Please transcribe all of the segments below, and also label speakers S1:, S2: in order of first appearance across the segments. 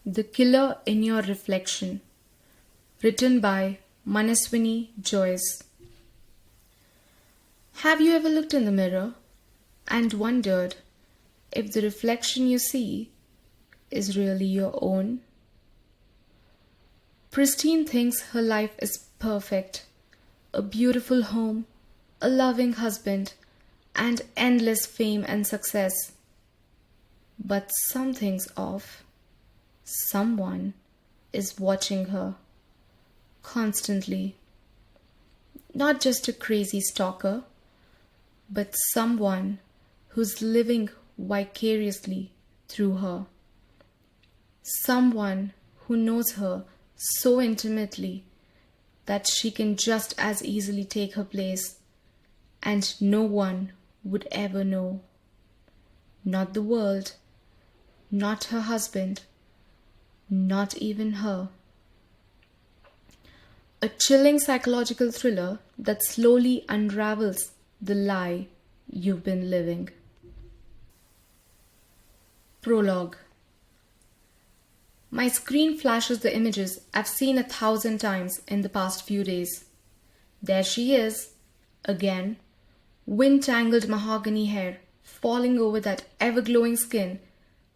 S1: The Killer in Your Reflection, written by Manaswini Jois. Have you ever looked in the mirror and wondered if the reflection you see is really your own? Pristine thinks her life is perfect, a beautiful home, a loving husband, and endless fame and success. But something's off. Someone is watching her constantly. Not just a crazy stalker, but someone who's living vicariously through her. Someone who knows her so intimately that she can just as easily take her place, and no one would ever know. Not the world, not her husband, not even her. A chilling psychological thriller that slowly unravels the lie you've been living. Prologue. My screen flashes the images I've seen 1,000 times in the past few days. There she is, again, wind-tangled mahogany hair falling over that ever-glowing skin,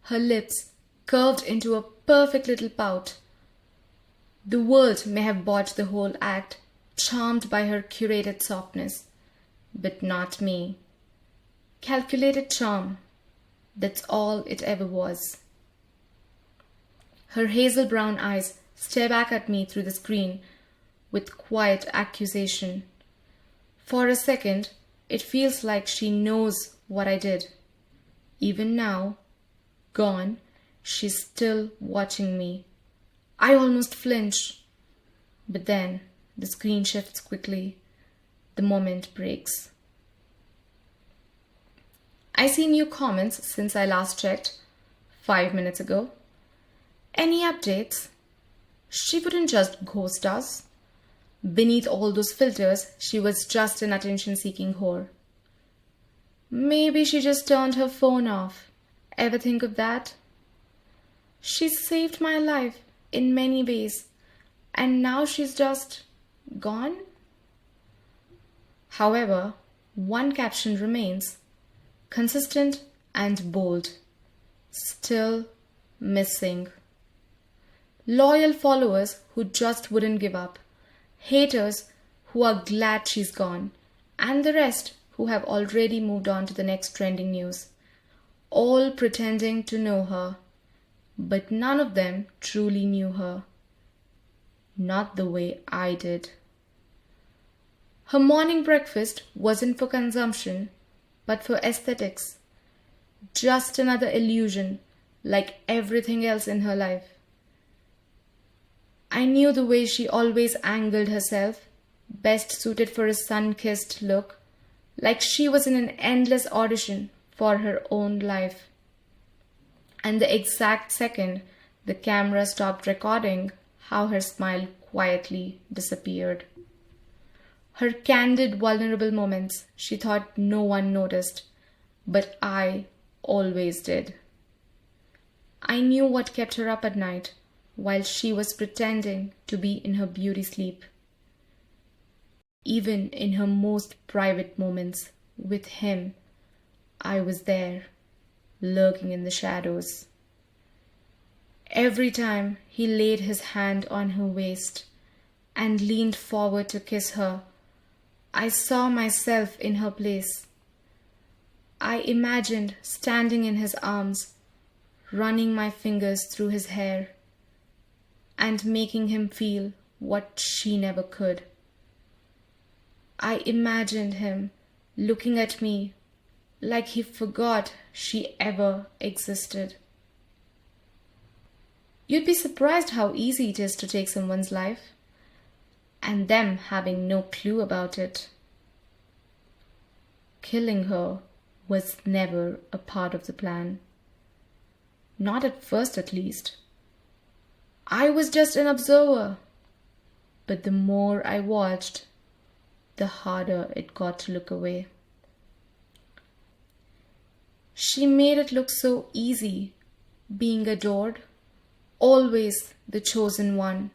S1: her lips curved into a perfect little pout. The world may have bought the whole act, charmed by her curated softness, but not me. Calculated charm, that's all it ever was. Her hazel brown eyes stare back at me through the screen with quiet accusation. For a second, it feels like she knows what I did. Even now, gone, she's still watching me. I almost flinch. But then the screen shifts quickly. The moment breaks. I see new comments since I last checked, 5 minutes ago. Any updates? She wouldn't just ghost us. Beneath all those filters, she was just an attention-seeking whore. Maybe she just turned her phone off. Ever think of that? She's saved my life in many ways, and now she's just gone? However, one caption remains, consistent and bold. Still missing. Loyal followers who just wouldn't give up. Haters who are glad she's gone. And the rest who have already moved on to the next trending news. All pretending to know her. But none of them truly knew her. Not the way I did. Her morning breakfast wasn't for consumption, but for aesthetics. Just another illusion, like everything else in her life. I knew the way she always angled herself, best suited for a sun-kissed look, like she was in an endless audition for her own life. And the exact second the camera stopped recording, how her smile quietly disappeared. Her candid, vulnerable moments she thought no one noticed, but I always did. I knew what kept her up at night while she was pretending to be in her beauty sleep. Even in her most private moments with him, I was there, lurking in the shadows. Every time he laid his hand on her waist and leaned forward to kiss her, I saw myself in her place. I imagined standing in his arms, running my fingers through his hair, and making him feel what she never could. I imagined him looking at me like he forgot she ever existed. You'd be surprised how easy it is to take someone's life, and them having no clue about it. Killing her was never a part of the plan. Not at first, at least. I was just an observer. But the more I watched, the harder it got to look away. She made it look so easy, being adored, always the chosen one.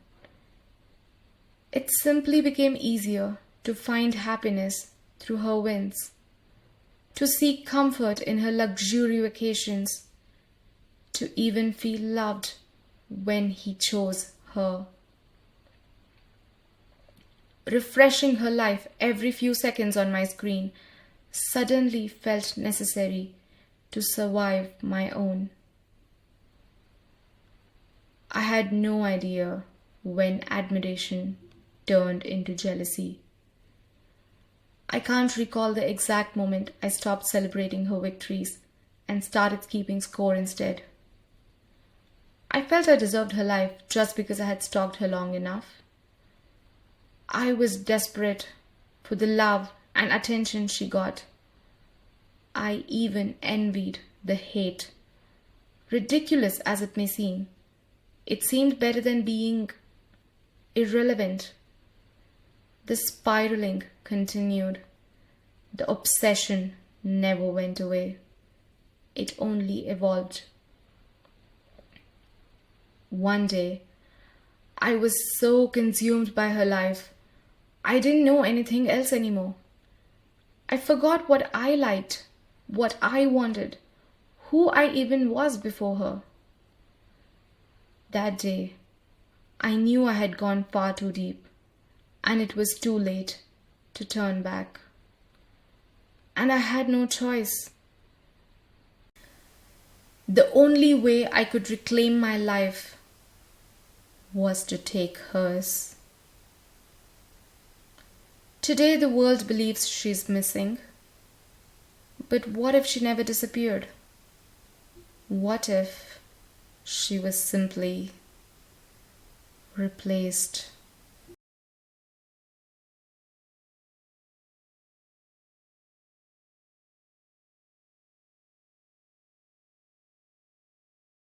S1: It simply became easier to find happiness through her wins, to seek comfort in her luxury vacations, to even feel loved when he chose her. Refreshing her life every few seconds on my screen suddenly felt necessary to survive my own. I had no idea when admiration turned into jealousy. I can't recall the exact moment I stopped celebrating her victories and started keeping score instead. I felt I deserved her life just because I had stalked her long enough. I was desperate for the love and attention she got. I even envied the hate. Ridiculous as it may seem, it seemed better than being irrelevant. The spiraling continued. The obsession never went away. It only evolved. One day, I was so consumed by her life, I didn't know anything else anymore. I forgot what I liked, what I wanted, who I even was before her. That day, I knew I had gone far too deep, and it was too late to turn back. And I had no choice. The only way I could reclaim my life was to take hers. Today the world believes she's missing. But what if she never disappeared? What if she was simply replaced?